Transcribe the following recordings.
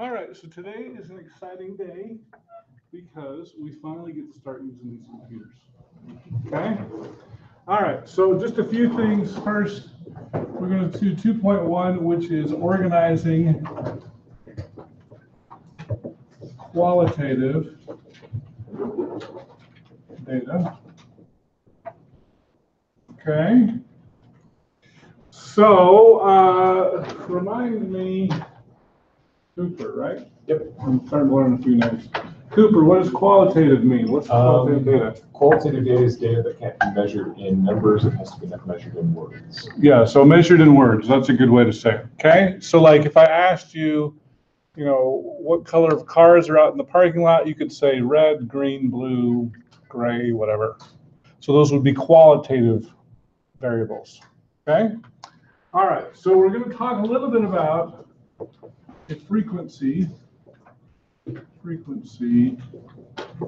All right, so today is an exciting day because we finally get to start using these computers. Okay? All right, so just a few things. First, we're going to do 2.1, which is organizing qualitative data. Okay? So, remind me, Cooper, right? Yep. I'm starting to learn a few names. Cooper, what does qualitative mean? What's qualitative data? Qualitative data is data that can't be measured in numbers. It has to be measured in words. Yeah, so measured in words. That's a good way to say it. Okay? So like if I asked you, you know, what color of cars are out in the parking lot, you could say red, green, blue, gray, whatever. So those would be qualitative variables. Okay? All right, so we're going to talk a little bit about a frequency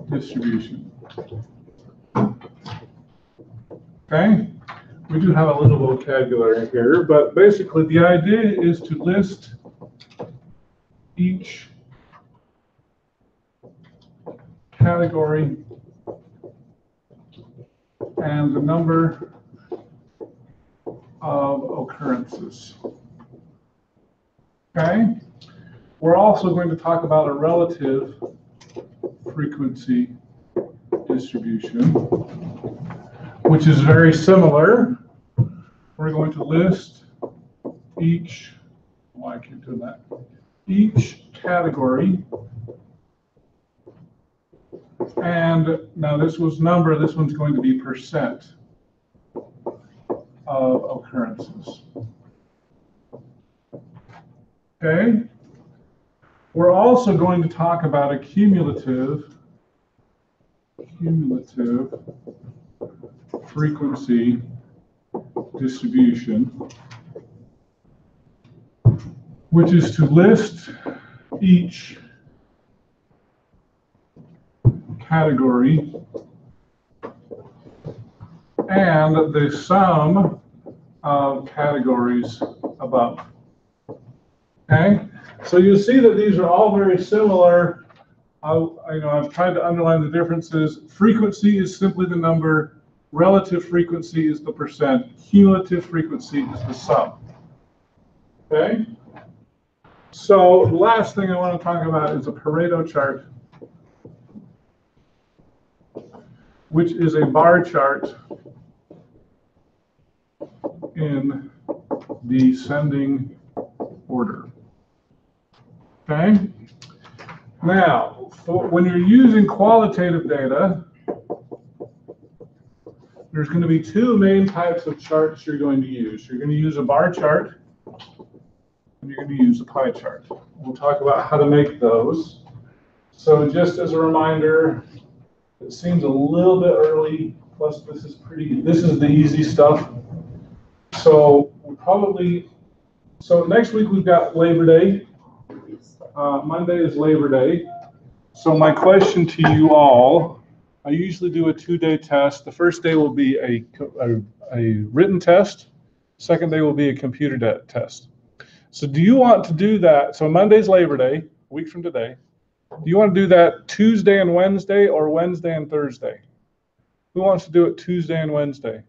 distribution. Okay? We do have a little vocabulary here, but basically the idea is to list each category and the number of occurrences. Okay? We're also going to talk about a relative frequency distribution, which is very similar. We're going to list each, I keep doing that, each category. And now this was number, this one's going to be percent of occurrences. Okay? We're also going to talk about a cumulative frequency distribution, which is to list each category and the sum of categories above. Okay? So you see that these are all very similar. I've tried to underline the differences. Frequency is simply the number. Relative frequency is the percent. Cumulative frequency is the sum. Okay? So the last thing I want to talk about is a Pareto chart, which is a bar chart in descending order. Okay? Now, when you're using qualitative data, there's going to be two main types of charts you're going to use. You're going to use a bar chart, and you're going to use a pie chart. We'll talk about how to make those. So just as a reminder, it seems a little bit early, plus this is the easy stuff. So next week we've got Labor Day. Monday is Labor Day. So my question to you all, I usually do a 2-day test. The first day will be a written test. Second day will be a computer test. So do you want to do that? So Monday's Labor Day, a week from today. Do you want to do that Tuesday and Wednesday or Wednesday and Thursday? Who wants to do it Tuesday and Wednesday?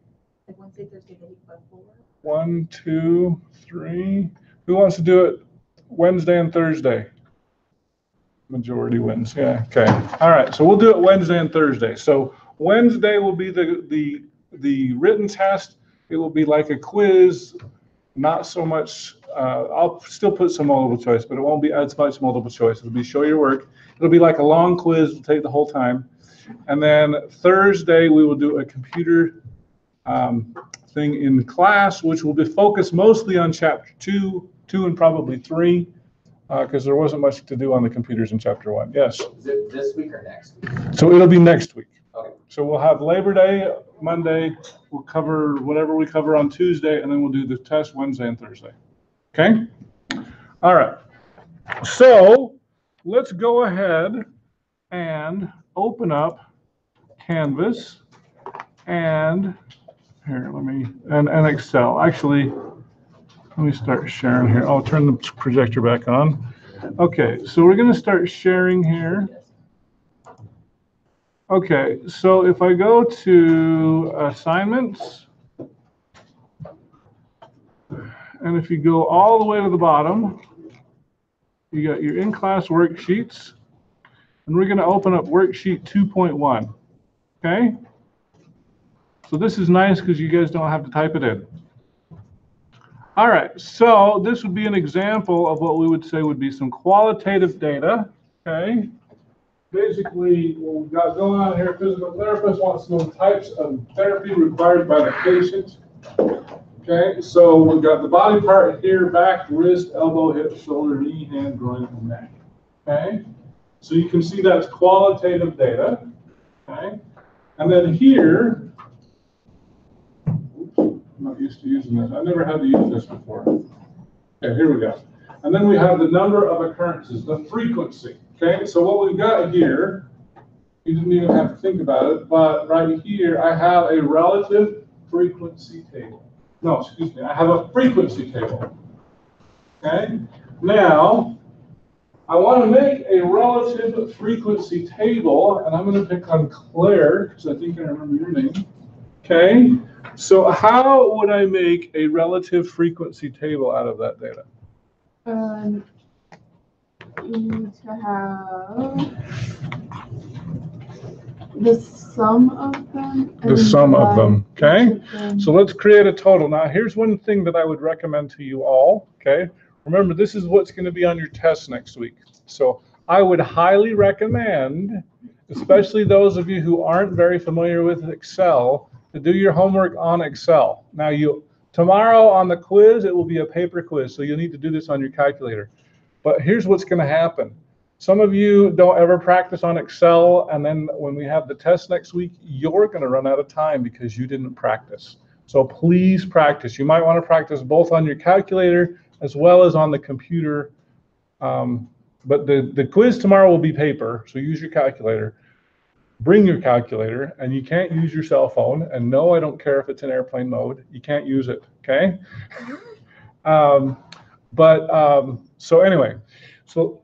Like Wednesday, Thursday, the week before. 1, 2, 3. Who wants to do it Wednesday and Thursday? Majority wins. Yeah. Okay. All right. So we'll do it Wednesday and Thursday. So Wednesday will be the written test. It will be like a quiz, not so much. I'll still put some multiple choice, but it won't be as much multiple choice. It'll be show your work. It'll be like a long quiz. It'll take the whole time. And then Thursday we will do a computer thing in class, which will be focused mostly on chapter 2 and probably 3. Because there wasn't much to do on the computers in chapter 1. Yes? Is it this week or next week? So it'll be next week. Okay. So we'll have Labor Day, Monday, we'll cover whatever we cover on Tuesday, and then we'll do the test Wednesday and Thursday. Okay? All right. So let's go ahead and open up Canvas and here, and Excel. Actually, let me start sharing here. I'll turn the projector back on. Okay, so we're going to start sharing here. Okay, so if I go to assignments, and if you go all the way to the bottom, you got your in-class worksheets, and we're going to open up worksheet 2.1. Okay? So this is nice because you guys don't have to type it in. All right, so this would be an example of what we would say would be some qualitative data. Okay? Basically, what we've got going on here, physical therapist wants to know the types of therapy required by the patient. Okay, so we've got the body part here: back, wrist, elbow, hip, shoulder, knee, hand, groin, and neck. Okay, so you can see that's qualitative data. Okay, and then here, oops, I'm not used to using this. I've never had to use this before. Okay, here we go. And then we have the number of occurrences, the frequency. Okay, so what we've got here, you didn't even have to think about it, but right here I have a relative frequency table. No, excuse me, I have a frequency table. Okay, now I want to make a relative frequency table, and I'm going to pick on Claire because I think I remember your name. Okay, so how would I make a relative frequency table out of that data? You need to have the sum of them. The sum of them, okay? So let's create a total. Now, here's one thing that I would recommend to you all, okay? Remember, this is what's going to be on your test next week. So I would highly recommend, especially those of you who aren't very familiar with Excel, to do your homework on Excel. Now, tomorrow on the quiz, it will be a paper quiz, so you'll need to do this on your calculator. But here's what's going to happen. Some of you don't ever practice on Excel, and then when we have the test next week, you're going to run out of time because you didn't practice. So please practice. You might want to practice both on your calculator as well as on the computer. But the quiz tomorrow will be paper, so use your calculator. Bring your calculator, and you can't use your cell phone. And no, I don't care if it's in airplane mode. You can't use it, okay? So anyway, so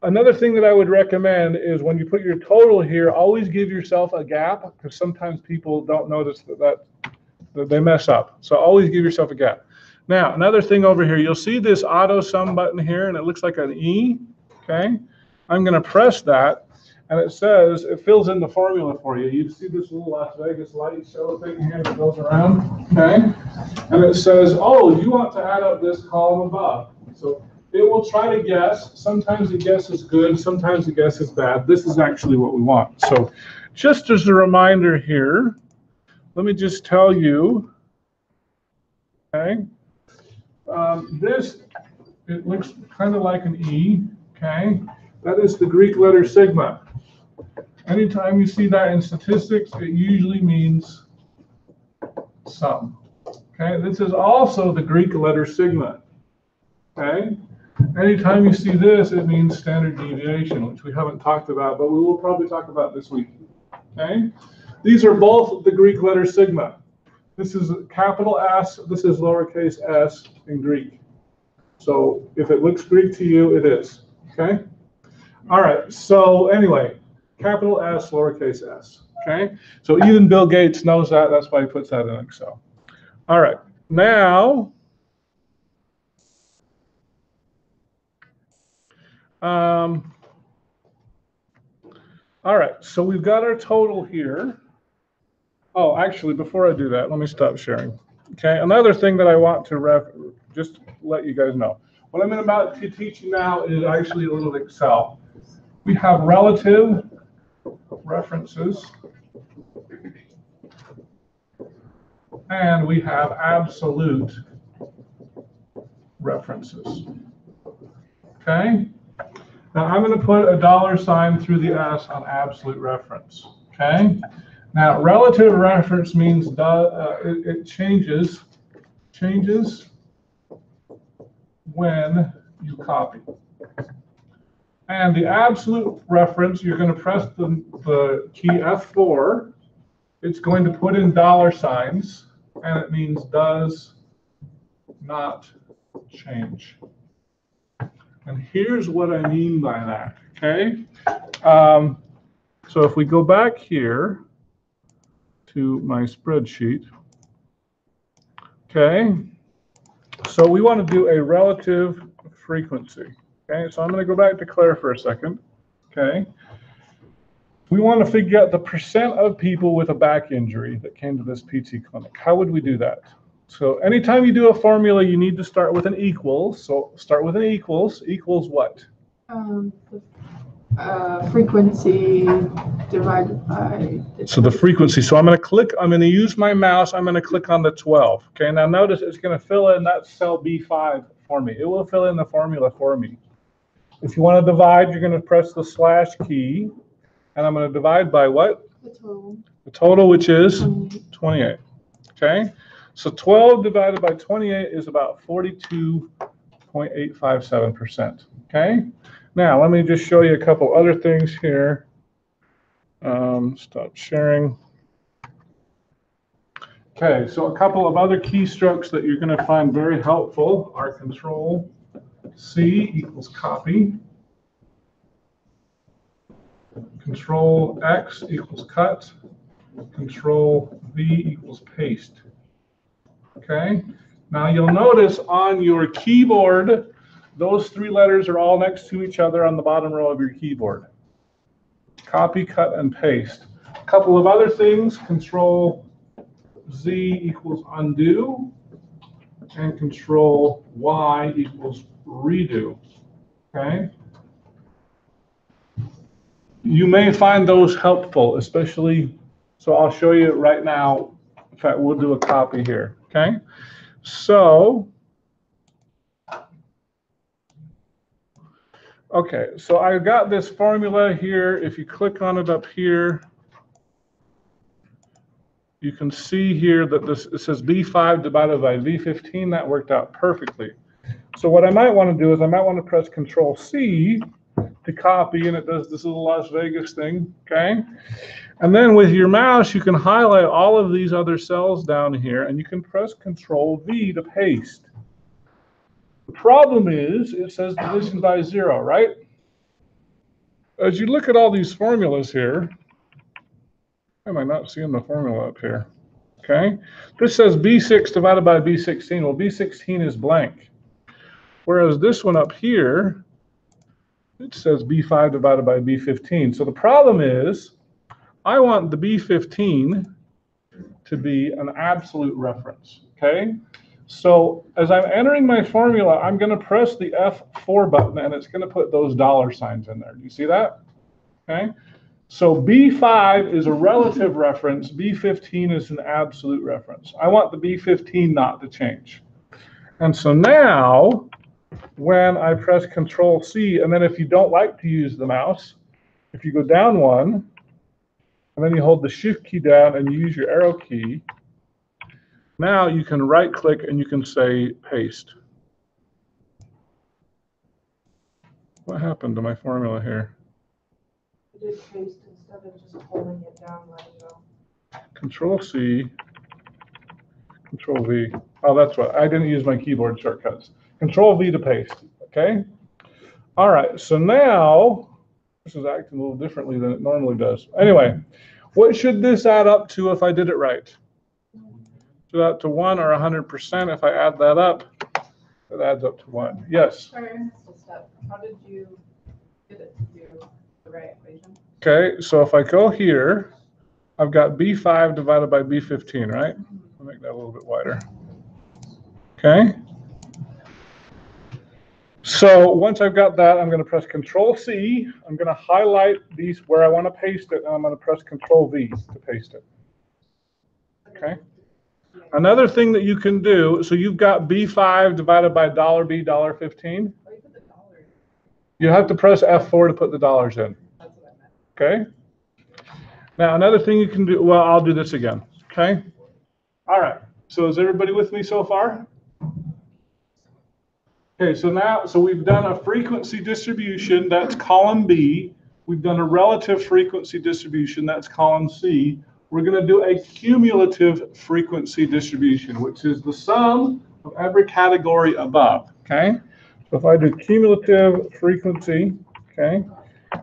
another thing that I would recommend is when you put your total here, always give yourself a gap, because sometimes people don't notice that they mess up. So always give yourself a gap. Now, another thing over here, you'll see this Autosum button here, and it looks like an E, okay? I'm going to press that, and it says, it fills in the formula for you. You see this little Las Vegas light show thing here that goes around, okay? And it says, oh, you want to add up this column above. So it will try to guess. Sometimes the guess is good, sometimes the guess is bad. This is actually what we want. So just as a reminder here, let me just tell you, okay, it looks kind of like an E, okay? That is the Greek letter sigma. Anytime you see that in statistics, it usually means sum, okay? This is also the Greek letter sigma, okay? Anytime you see this, it means standard deviation, which we haven't talked about, but we will probably talk about this week, okay? These are both the Greek letter sigma. This is capital S, this is lowercase s in Greek. So if it looks Greek to you, it is, okay? All right, so anyway, capital S, lowercase s, okay? So even Bill Gates knows that, that's why he puts that in Excel. All right, now, all right, so we've got our total here. Oh, actually, before I do that, let me stop sharing. Okay, another thing that I want to just let you guys know. What I'm about to teach you now is actually a little Excel. We have relative references, and we have absolute references. Okay? Now I'm going to put a $ through the S on absolute reference. Okay? Now relative reference means it changes when you copy. And the absolute reference, you're going to press the key F4. It's going to put in $, and it means does not change. And here's what I mean by that, okay? So if we go back here to my spreadsheet, okay? So we want to do a relative frequency, okay? So I'm going to go back to Claire for a second, okay? We want to figure out the percent of people with a back injury that came to this PT clinic. How would we do that? So anytime you do a formula, you need to start with an equals. So start with an equals. Equals what? Frequency divided by. So the frequency. So I'm going to use my mouse. I'm going to click on the 12. Okay, now notice it's going to fill in that cell B5 for me. It will fill in the formula for me. If you want to divide, you're going to press the slash key. And I'm going to divide by what? The total. The total, which is 28. 28. Okay, so 12 divided by 28 is about 42.857%. Okay, now let me just show you a couple other things here. Stop sharing. Okay, so a couple of other keystrokes that you're going to find very helpful are Control C equals copy. Control X equals cut. Control V equals paste. Okay, now you'll notice on your keyboard, those three letters are all next to each other on the bottom row of your keyboard. Copy, cut, and paste. A couple of other things, Control Z equals undo, and Control Y equals redo. Okay. You may find those helpful, especially, so I'll show you right now. In fact, we'll do a copy here, okay? So, okay, so I've got this formula here. If you click on it up here, you can see here that it says B5 divided by V15. That worked out perfectly. So what I might want to do is I might want to press Control C to copy, and it does this little Las Vegas thing, okay? And then with your mouse, you can highlight all of these other cells down here, and you can press Control V to paste. The problem is, it says division by 0, right? As you look at all these formulas here, why am I not seeing the formula up here? Okay, this says B6 divided by B16. Well, B16 is blank. Whereas this one up here, it says B5 divided by B15. So the problem is, I want the B15 to be an absolute reference, okay? So as I'm entering my formula, I'm going to press the F4 button, and it's going to put those dollar signs in there. Do you see that? Okay. So B5 is a relative reference. B15 is an absolute reference. I want the B15 not to change. And so now, when I press Control C, and then if you don't like to use the mouse, if you go down one, and then you hold the Shift key down and you use your arrow key, now you can right click and you can say paste. What happened to my formula here? You did paste instead of just holding it down, letting go. Control C, Control V. Oh, that's what, I didn't use my keyboard shortcuts. Control V to paste, okay? All right, so now, this is acting a little differently than it normally does. Anyway, what should this add up to if I did it right? Should it add to 1 or 100%? If I add that up, it adds up to 1. Yes? Sorry, I missed a step. How did you get it to do the right equation? Okay, so if I go here, I've got B5 divided by B15, right? I'll make that a little bit wider. Okay? So once I've got that, I'm going to press Control C. I'm going to highlight these where I want to paste it, and I'm going to press Control V to paste it. Okay? Another thing that you can do, so you've got B5 divided by $B, $15. You have to press F4 to put the dollars in. Okay? Now, another thing you can do, well, I'll do this again. Okay? All right. So is everybody with me so far? Okay, so now, so we've done a frequency distribution, that's column B. We've done a relative frequency distribution, that's column C. We're going to do a cumulative frequency distribution, which is the sum of every category above, okay? So if I do cumulative frequency, okay,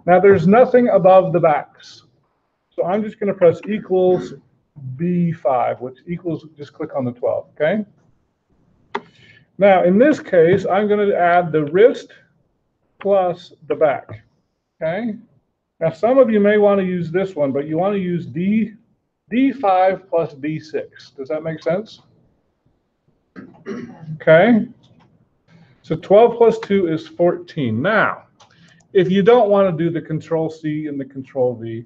now there's nothing above the backs. So I'm just going to press equals B5, which equals, just click on the 12, okay? Now, in this case, I'm going to add the wrist plus the back, okay? Now, some of you may want to use this one, but you want to use D5 plus D6. Does that make sense? Okay. So 12 plus 2 is 14. Now, if you don't want to do the Control C and the Control V,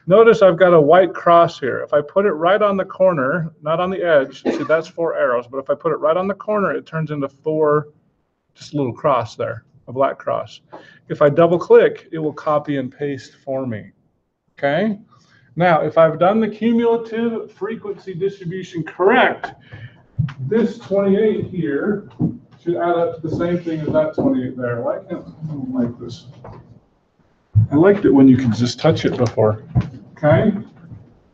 notice I've got a white cross here. If I put it right on the corner, not on the edge, see that's 4 arrows, but if I put it right on the corner, it turns into 4, just a little cross there, a black cross. If I double click, it will copy and paste for me, okay? Now, if I've done the cumulative frequency distribution correct, this 28 here should add up to the same thing as that 28 there. Why can't I don't like this? I liked it when you could just touch it before, okay?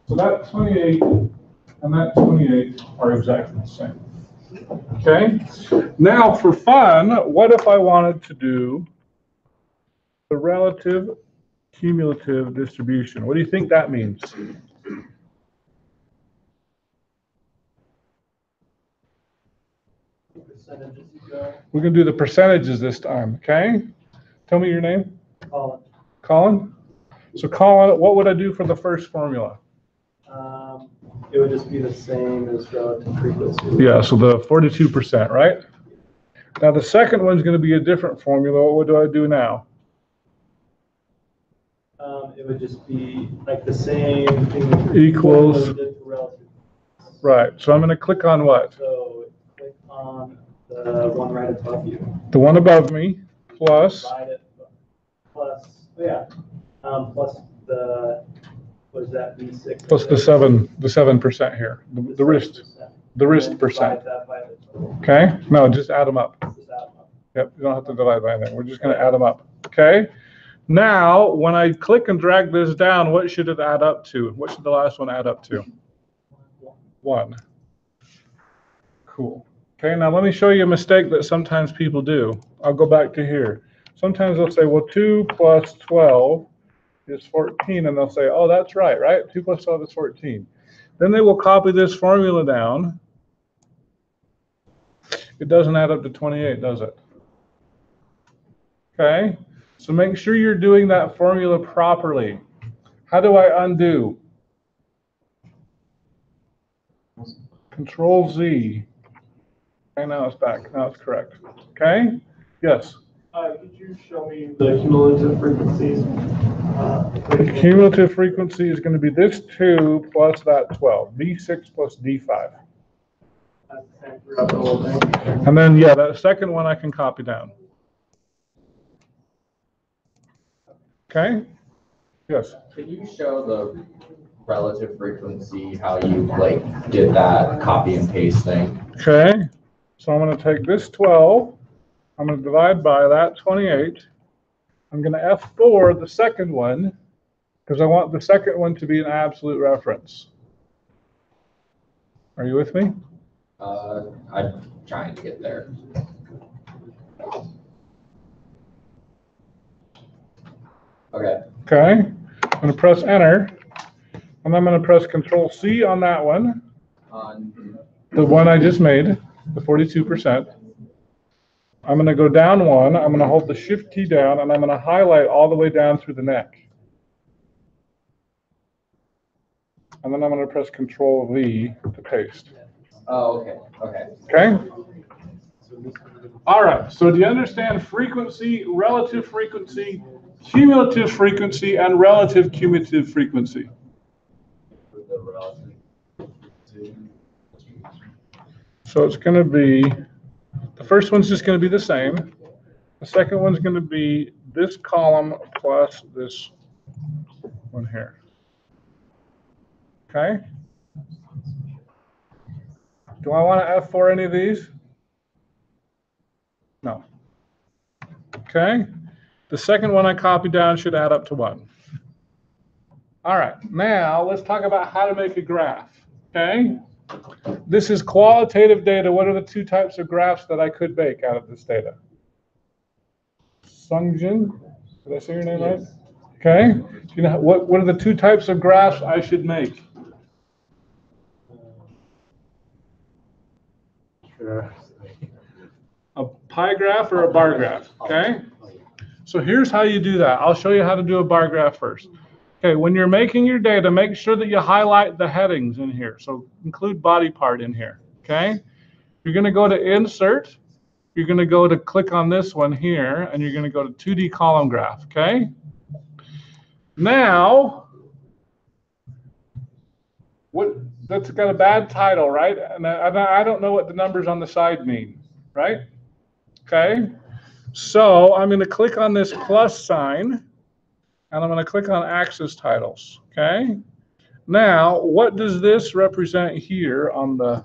So that 28 and that 28 are exactly the same, okay? Now, for fun, what if I wanted to do the relative cumulative distribution? What do you think that means? We're going to do the percentages this time, okay? Tell me your name. Colin. Colin? So Colin, what would I do for the first formula? It would just be the same as relative frequency. Yeah, so the 42%, right? Now the second one's going to be a different formula. What do I do now? It would just be like the same thing. Equals. Relative. Right, so I'm going to click on what? So click on the one right above you. The one above me, plus. Divide it, plus, oh yeah, plus the, what is that, B6? Plus the 7% here, the wrist percent. Divide that by the total. Okay, no, just add them up. Just add them up. Yep, you don't have to divide by anything. We're just going to add them up. Okay. Now, when I click and drag this down, what should it add up to? What should the last one add up to? 1. Cool. Okay, now let me show you a mistake that sometimes people do. I'll go back to here. Sometimes they'll say, well, 2 plus 12 is 14, and they'll say, oh, that's right, right? 2 plus 12 is 14. Then they will copy this formula down. It doesn't add up to 28, does it? Okay, so make sure you're doing that formula properly. How do I undo? Control Z. Okay, now it's back. Now it's correct. Okay? Yes? Could you show me the cumulative frequencies? The cumulative frequency is going to be this 2 plus that 12. D6 plus D5. That's the same throughout the whole thing. And then, yeah, that second one I can copy down. Okay? Yes? Can you show the relative frequency, how you like did that copy and paste thing? Okay. So I'm going to take this 12. I'm going to divide by that 28. I'm going to F4 the second one because I want the second one to be an absolute reference. Are you with me? I'm trying to get there. Okay. Okay. I'm going to press enter. And I'm going to press Control C on that one. The one I just made, the 42%. I'm going to go down 1. I'm going to hold the Shift key down, and I'm going to highlight all the way down through the neck. And then I'm going to press Control V to paste. Oh, okay. Okay. Okay? All right. So do you understand frequency, relative frequency, cumulative frequency, and relative cumulative frequency? So it's going to be, the first one's just going to be the same. The second one's going to be this column plus this one here. Okay? Do I want to F4 any of these? No. Okay? The second one I copied down should add up to 1. All right, now let's talk about how to make a graph, okay? This is qualitative data. What are the 2 types of graphs that I could make out of this data? Sungjin. Did I say your name right? Okay. Do you know what are the two types of graphs I should make? A pie graph or a bar graph, okay? So here's how you do that. I'll show you how to do a bar graph first. Okay, when you're making your data, make sure that you highlight the headings in here. So include body part in here, okay? You're going to go to Insert. You're going to go to click on this one here, and you're going to go to 2D column graph, okay? Now, that's got a bad title, right? And I don't know what the numbers on the side mean, right? Okay, so I'm going to click on this plus sign, and I'm going to click on Axis Titles, okay? Now, what does this represent here on the,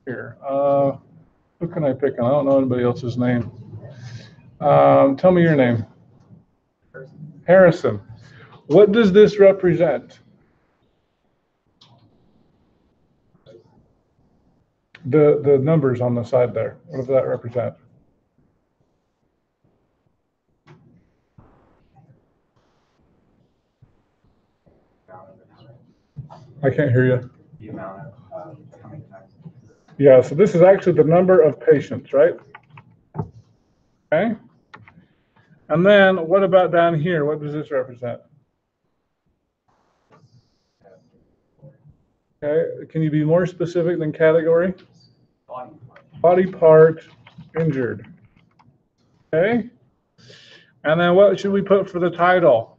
here? Who can I pick on? I don't know anybody else's name. Tell me your name. Harrison. What does this represent? The numbers on the side there, what does that represent? I can't hear you. The amount of how many times. Yeah, so this is actually the number of patients, right? Okay. And then what about down here? What does this represent? Okay, can you be more specific than category? Body part injured. Okay. And then what should we put for the title?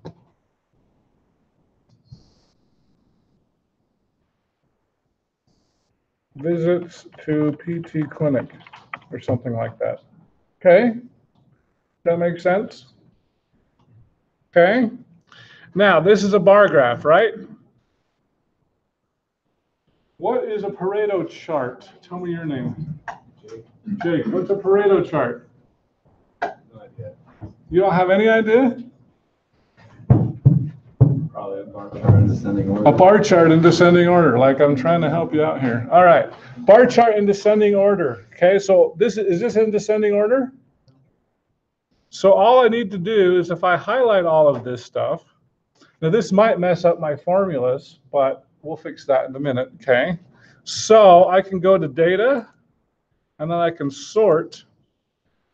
Visits to PT clinic or something like that. Okay. That makes sense? Okay. Now, this is a bar graph, right? What is a Pareto chart? Tell me your name. Jake, what's a Pareto chart? No idea. You don't have any idea? Probably a bar chart in descending order. A bar chart in descending order, like I'm trying to help you out here. All right, bar chart in descending order. Okay, so is this in descending order? So all I need to do is if I highlight all of this stuff, now this might mess up my formulas, but we'll fix that in a minute, okay? So I can go to data, and then I can sort,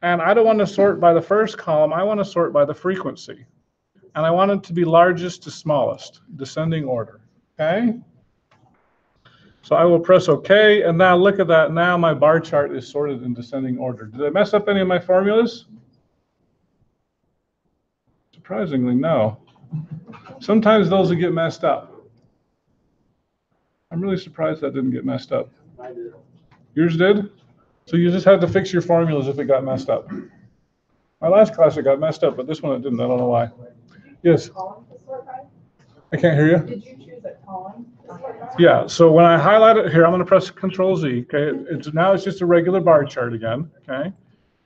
and I don't want to sort by the first column, I want to sort by the frequency. And I want it to be largest to smallest, descending order, okay? So I will press OK, and now look at that. Now my bar chart is sorted in descending order. Did I mess up any of my formulas? Surprisingly, no. Sometimes those will get messed up. I'm really surprised that didn't get messed up. Yours did? So you just had to fix your formulas if it got messed up. My last class it got messed up, but this one it didn't. I don't know why. Yes. Column to sort by? I can't hear you. Did you choose a column to sort by? Yeah, so when I highlight it here, I'm going to press Control Z. Okay, now it's just a regular bar chart again. Okay,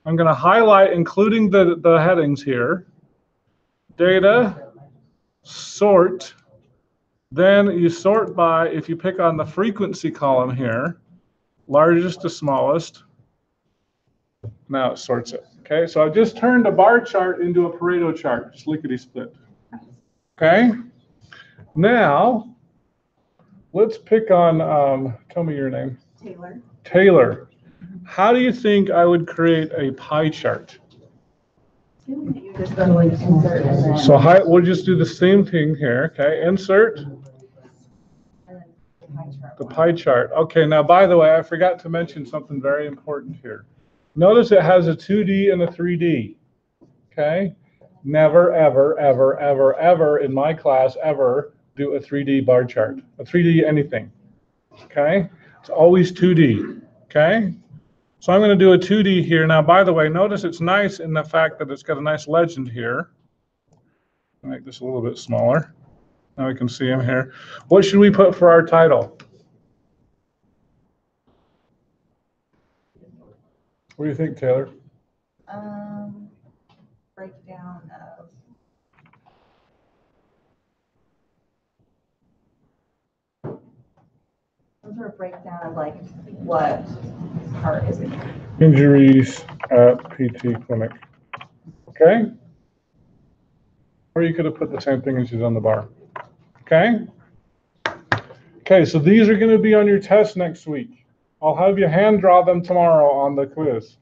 I'm going to highlight, including the headings here. Data, sort. Then you sort by, if you pick on the frequency column here, largest to smallest. Now it sorts it. Okay, so I've just turned a bar chart into a Pareto chart, just lickety-split. Okay, now let's pick on, tell me your name. Taylor. Taylor. How do you think I would create a pie chart? You just go to like insert and then. So we'll just do the same thing here, okay? Insert. The pie chart. Okay, now by the way, I forgot to mention something very important here. Notice it has a 2D and a 3D, okay? Never, ever, ever, ever, ever in my class ever do a 3D bar chart, a 3D anything, okay? It's always 2D, okay? So I'm going to do a 2D here. Now, by the way, notice it's nice in the fact that it's got a nice legend here. I'll make this a little bit smaller. Now we can see him here. What should we put for our title? What do you think, Taylor? Breakdown of. Some sort of breakdown of like what part is it? Injuries at PT clinic. Okay? Or you could have put the same thing as is on the bar. Okay? Okay, so these are going to be on your test next week. I'll have you hand draw them tomorrow on the quiz.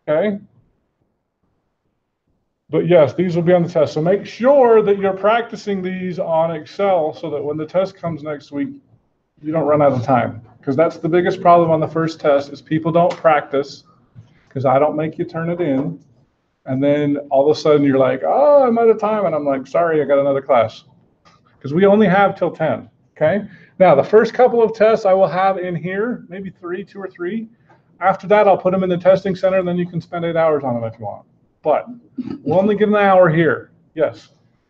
Okay? But yes, these will be on the test. So make sure that you're practicing these on Excel so that when the test comes next week, you don't run out of time. Because that's the biggest problem on the first test is people don't practice because I don't make you turn it in. And then all of a sudden you're like, oh, I'm out of time. And I'm like, sorry, I got another class. Because we only have till 10. Okay? Now, the first couple of tests I will have in here, maybe 2 or 3. After that, I'll put them in the testing center, and then you can spend 8 hours on them if you want. But we'll only get an hour here. Yes?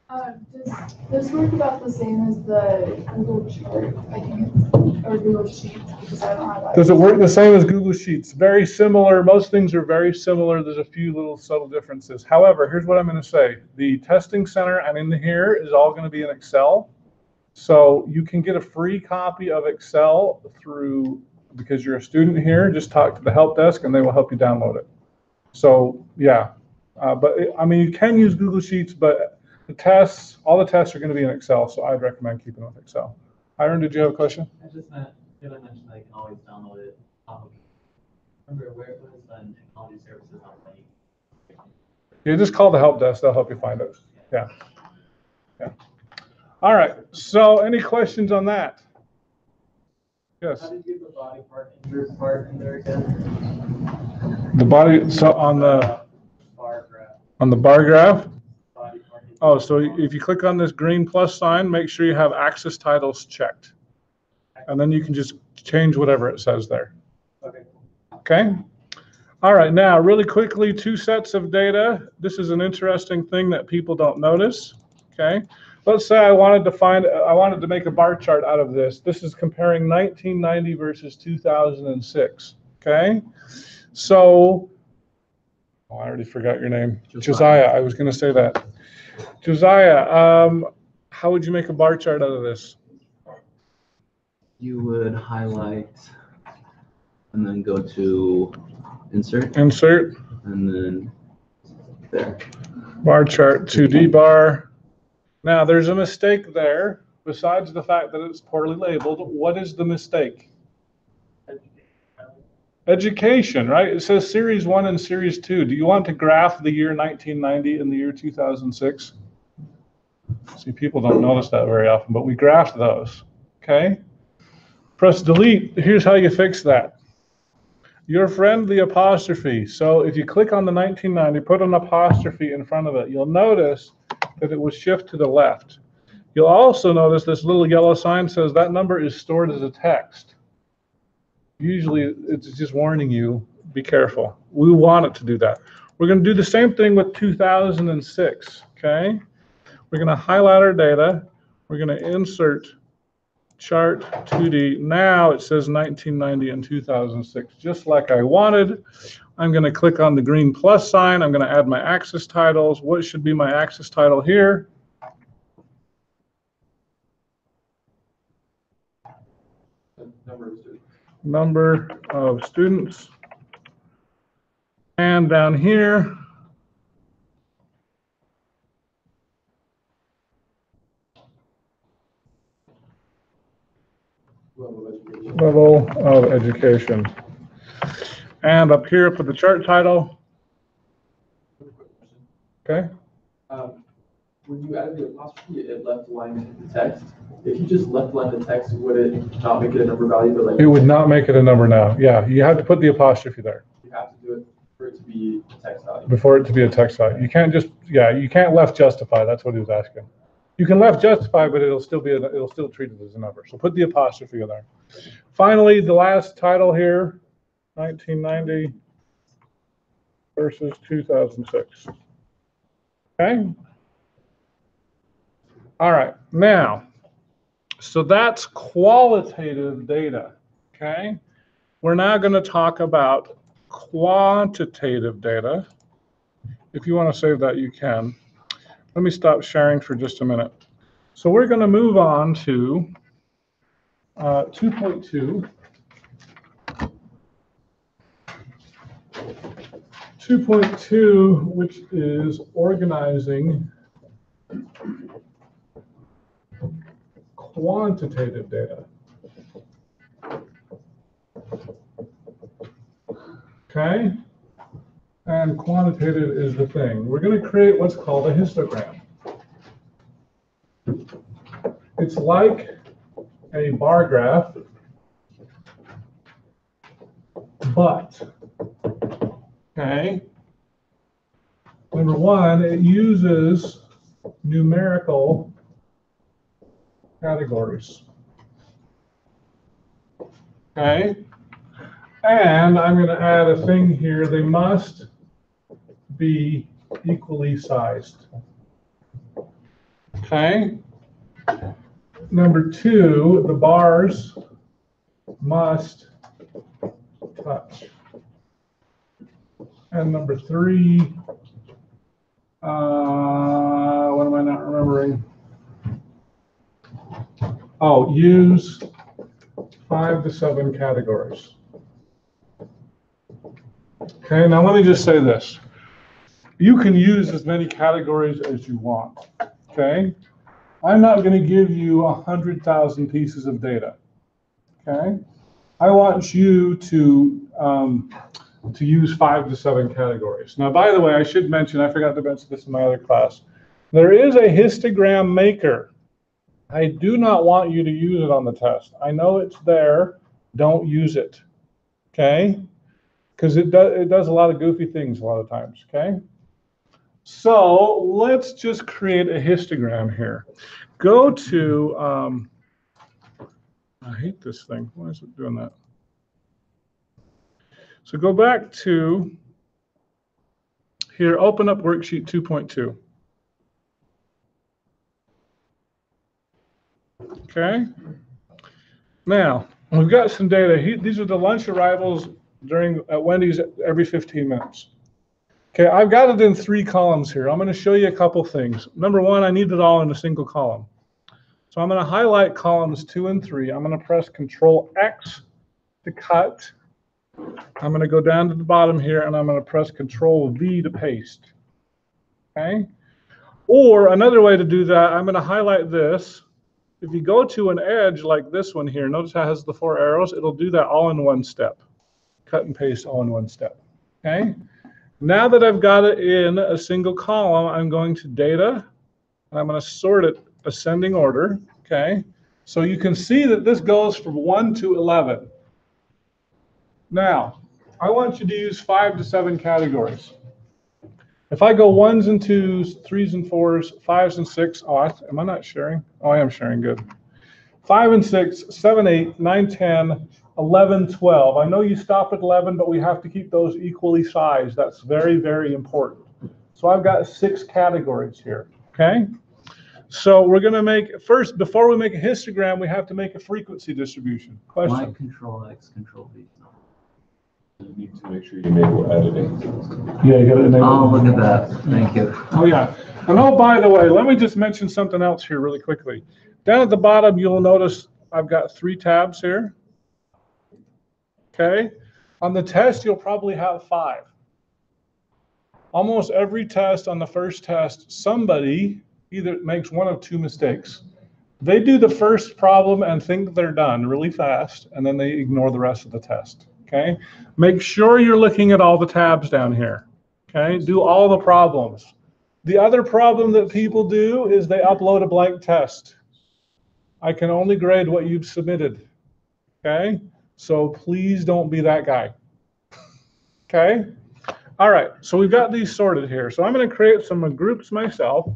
Does this work about the same as the Google chart, I think, or Google Sheets, because I don't have that. Does it work the same as Google Sheets? Very similar. Most things are very similar. There's a few little subtle differences. However, here's what I'm going to say. The testing center and in here is all going to be in Excel. So you can get a free copy of Excel through, because you're a student here, just talk to the help desk and they will help you download it. So yeah, I mean, you can use Google Sheets, but the tests, all the tests are going to be in Excel. So I'd recommend keeping it with Excel. Hiram, did you have a question? I just meant, you mentioned I can always download it. Remember where it was on technology services on the. You just call the help desk. They'll help you find it. Yeah. Yeah. All right. So any questions on that? Yes. How did you get the body part, injured part in there again? The body, so on the Bar graph. on the bar graph. Body part. Oh, so if you click on this green plus sign, make sure you have access titles checked. And then you can just change whatever it says there. Okay. Okay? All right, now really quickly, 2 sets of data. This is an interesting thing that people don't notice. Okay? Let's say I wanted to make a bar chart out of this. This is comparing 1990 versus 2006. Okay? So, oh, I already forgot your name. Josiah. I was going to say that. Josiah, how would you make a bar chart out of this? You would highlight and then go to insert. Insert. And then there. Bar chart 2D bar. Now there's a mistake there. Besides the fact that it's poorly labeled, what is the mistake? Education, right? It says Series 1 and Series 2. Do you want to graph the year 1990 and the year 2006? See, people don't notice that very often, but we graphed those. Okay? Press delete. Here's how you fix that. Your friend, the apostrophe. So if you click on the 1990, put an apostrophe in front of it, you'll notice that it will shift to the left. You'll also notice this little yellow sign says that number is stored as a text. Usually it's just warning you, be careful. We want it to do that. We're going to do the same thing with 2006, okay? We're going to highlight our data. We're going to insert chart 2D. Now it says 1990 and 2006, just like I wanted. I'm going to click on the green plus sign. I'm going to add my axis titles. What should be my axis title here? Number of students. And down here, level of education. And up here for the chart title. Okay. When you added the apostrophe, it left line the text. If you just left line the text, would it not make it a number value? But like it would not make it a number now. Yeah, you have to put the apostrophe there. You have to do it for it to be a text value. Before it to be a text value. You can't just, yeah, you can't left justify. That's what he was asking. You can left justify, but it'll still treat it as a number. So put the apostrophe in there. Finally, the last title here, 1990 versus 2006. Okay. All right. Now, so that's qualitative data. Okay. We're now going to talk about quantitative data. If you want to save that, you can. Let me stop sharing for just a minute. So we're going to move on to 2.2. 2.2, which is organizing quantitative data. Okay? And quantitative is the thing. We're going to create what's called a histogram. It's like a bar graph, but, okay, number one, it uses numerical categories. Okay? And I'm going to add a thing here. They must be equally sized. Okay? Number two, the bars must touch. And number three, what am I not remembering? Oh, use 5 to 7 categories. Okay, now let me just say this. You can use as many categories as you want, okay? I'm not going to give you 100,000 pieces of data, okay? I want you to use 5 to 7 categories. Now, by the way, I should mention, I forgot to mention this in my other class. There is a histogram maker. I do not want you to use it on the test. I know it's there. Don't use it, okay? Because it does a lot of goofy things a lot of times, okay? So let's just create a histogram here. Go to, I hate this thing. Why is it doing that? So go back to here, open up worksheet 2.2. Okay. Now, we've got some data. These are the lunch arrivals at Wendy's every 15 minutes. Okay, I've got it in 3 columns here. I'm going to show you a couple things. Number one, I need it all in a single column. So I'm going to highlight columns 2 and 3. I'm going to press Control X to cut. I'm going to go down to the bottom here, and I'm going to press Control V to paste. Okay? Or another way to do that, I'm going to highlight this. If you go to an edge like this one here, notice how it has the 4 arrows. It'll do that all in one step. Cut and paste all in one step. Okay? Now that I've got it in a single column, I'm going to Data, and I'm going to sort it ascending order. Okay? So you can see that this goes from 1 to 11. Now, I want you to use 5 to 7 categories. If I go 1s and 2s, 3s and 4s, 5s and 6, am I not sharing? Oh, I am sharing, good. 5 and 6, 7, 8, 9, 10, 11, 12. I know you stop at 11, but we have to keep those equally sized. That's very, very important. So I've got 6 categories here, okay? So we're going to make, first, before we make a histogram, we have to make a frequency distribution. Question? Why Control X, Control V? You need to make sure you enable editing. Yeah, you got to enable. Oh, look at that. Thank you. Oh, yeah. And oh, by the way, let me just mention something else here really quickly. Down at the bottom, you'll notice I've got 3 tabs here. Okay. On the test, you'll probably have 5. Almost every test on the first test, somebody either makes 1 of 2 mistakes. They do the first problem and think they're done really fast, and then they ignore the rest of the test. Okay. Make sure you're looking at all the tabs down here. Okay. Do all the problems. The other problem that people do is they upload a blank test. I can only grade what you've submitted. Okay. So please don't be that guy. Okay. All right. So we've got these sorted here. So I'm going to create some groups myself.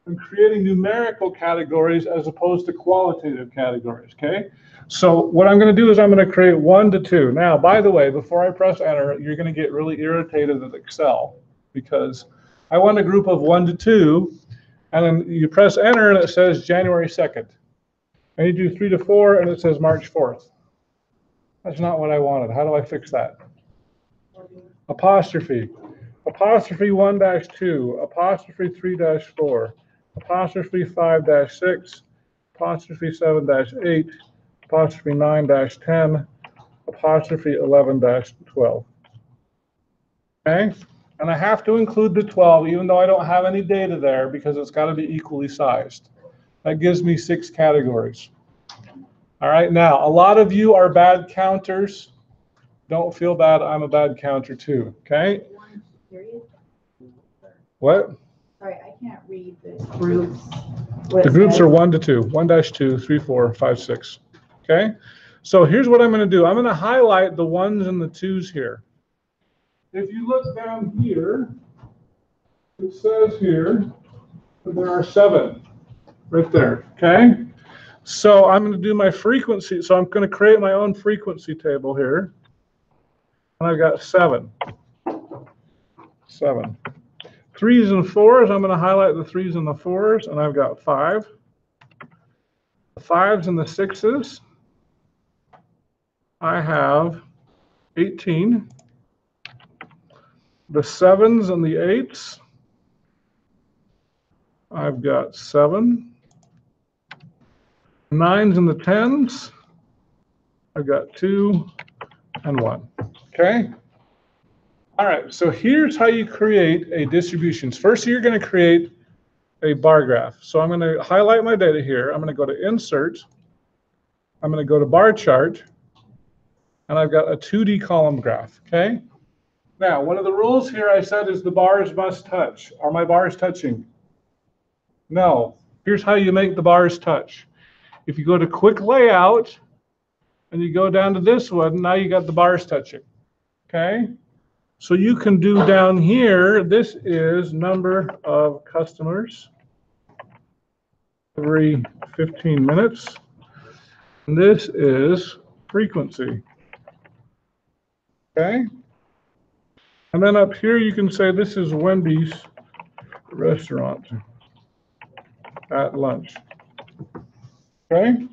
I'm creating numerical categories as opposed to qualitative categories. Okay. So what I'm going to do is I'm going to create 1 to 2. Now, by the way, before I press enter, you're going to get really irritated with Excel because I want a group of 1 to 2, and then you press enter and it says January 2nd. And you do 3 to 4 and it says March 4th. That's not what I wanted. How do I fix that? Apostrophe. Apostrophe 1-2, apostrophe 3-4, apostrophe 5-6, apostrophe 7-8, apostrophe 9-10, apostrophe 11-12. Okay? And I have to include the 12, even though I don't have any data there, because it's got to be equally sized. That gives me 6 categories. All right, now, a lot of you are bad counters. Don't feel bad, I'm a bad counter too, okay? Period. What? Sorry, I can't read the groups. The groups are 1 to 2, 1-2, 3, 4, 5, 6, okay? So here's what I'm going to do. I'm going to highlight the 1s and the 2s here. If you look down here, it says here that there are 7 right there, okay? So I'm going to do my frequency. So I'm going to create my own frequency table here. And I've got 7. 7. 3s and 4s, I'm going to highlight the 3s and the 4s, and I've got 5. The 5s and the 6s, I have 18. The 7s and the 8s, I've got 7. 9s and the 10s, I've got 2 and 1. Okay? All right, so here's how you create a distribution. First, you're going to create a bar graph. So I'm going to highlight my data here. I'm going to go to Insert. I'm going to go to Bar Chart. And I've got a 2D column graph. Okay? Now, one of the rules here I said is the bars must touch. Are my bars touching? No. Here's how you make the bars touch. If you go to Quick Layout and you go down to this one, now you got the bars touching. Okay? So you can do down here, this is number of customers every 15 minutes. And this is frequency. Okay? And then up here you can say this is Wendy's restaurant at lunch. Okay?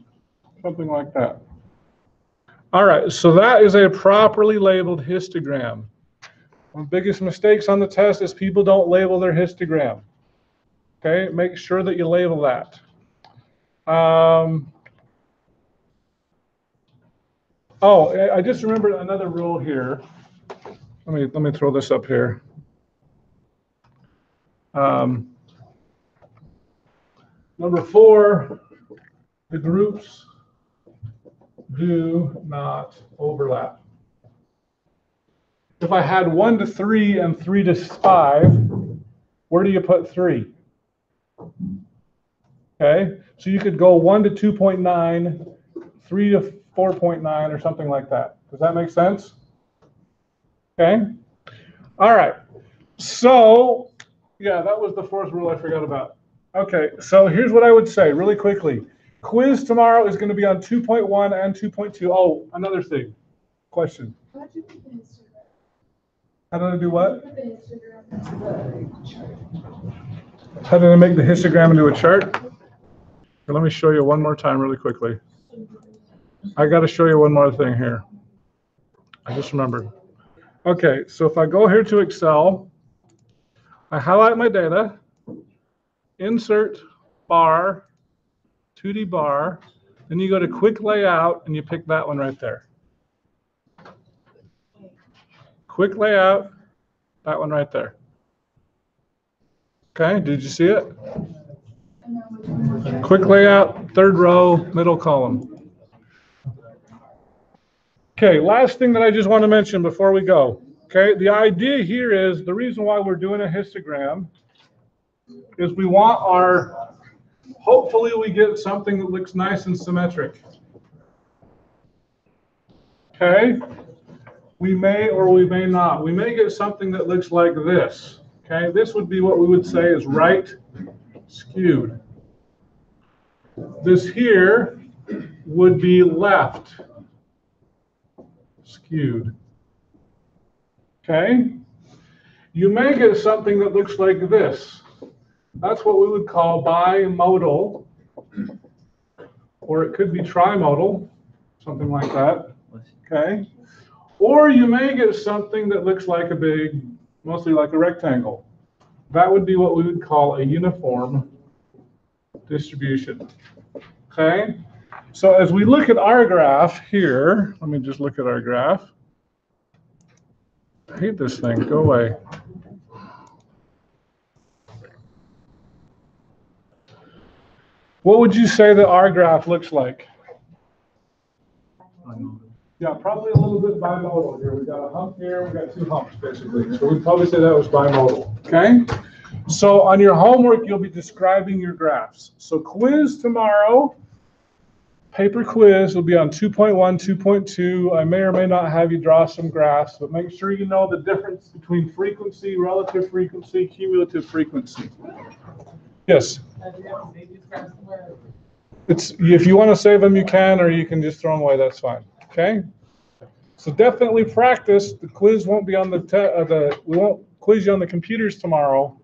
Something like that. All right, so that is a properly labeled histogram. One of the biggest mistakes on the test is people don't label their histogram. Okay, make sure that you label that. Oh, I just remembered another rule here. Let me throw this up here. Number 4, the groups do not overlap. If I had 1 to 3 and 3 to 5, where do you put 3? Okay, so you could go 1 to 2.9, 3 to 4.9, or something like that. Does that make sense? Okay. All right. So, yeah, that was the 4th rule I forgot about. Okay, so here's what I would say really quickly. Quiz tomorrow is going to be on 2.1 and 2.2. Oh, another thing. Question. How'd you put the Instagram? How did I do what? Put the Instagram into the chart. How did I make the histogram into a chart? Let me show you one more time really quickly. I got to show you one more thing here. I just remembered. Okay, so if I go here to Excel, I highlight my data, insert bar, 2D bar, then you go to Quick Layout and you pick that one right there. Quick Layout, that one right there. Okay, did you see it? Quick Layout, 3rd row, middle column. Okay, last thing that I just want to mention before we go. Okay, the idea here is the reason why we're doing a histogram is we want our, hopefully we get something that looks nice and symmetric. Okay, we may or we may not. We may get something that looks like this. Okay, this would be what we would say is right skewed. This here would be left skewed. Okay? You may get something that looks like this. That's what we would call bimodal, or it could be trimodal, something like that. Okay? Or you may get something that looks like a big, mostly like a rectangle. That would be what we would call a uniform distribution. Okay? So as we look at our graph here, let me just look at our graph. I hate this thing, go away. What would you say that our graph looks like? Yeah, probably a little bit bimodal here. We've got a hump here, we've got two humps basically. So we'd probably say that was bimodal, okay? So on your homework, you'll be describing your graphs. So quiz tomorrow, paper quiz will be on 2.1, 2.2. I may or may not have you draw some graphs, but make sure you know the difference between frequency, relative frequency, cumulative frequency. Yes? It's, if you want to save them, you can, or you can just throw them away, that's fine, okay? So definitely practice. The quiz won't be on we won't quiz you on the computers tomorrow,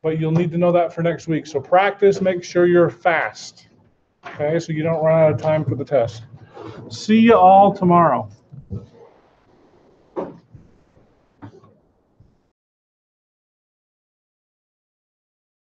but you'll need to know that for next week. So practice, make sure you're fast, okay, so you don't run out of time for the test. See you all tomorrow.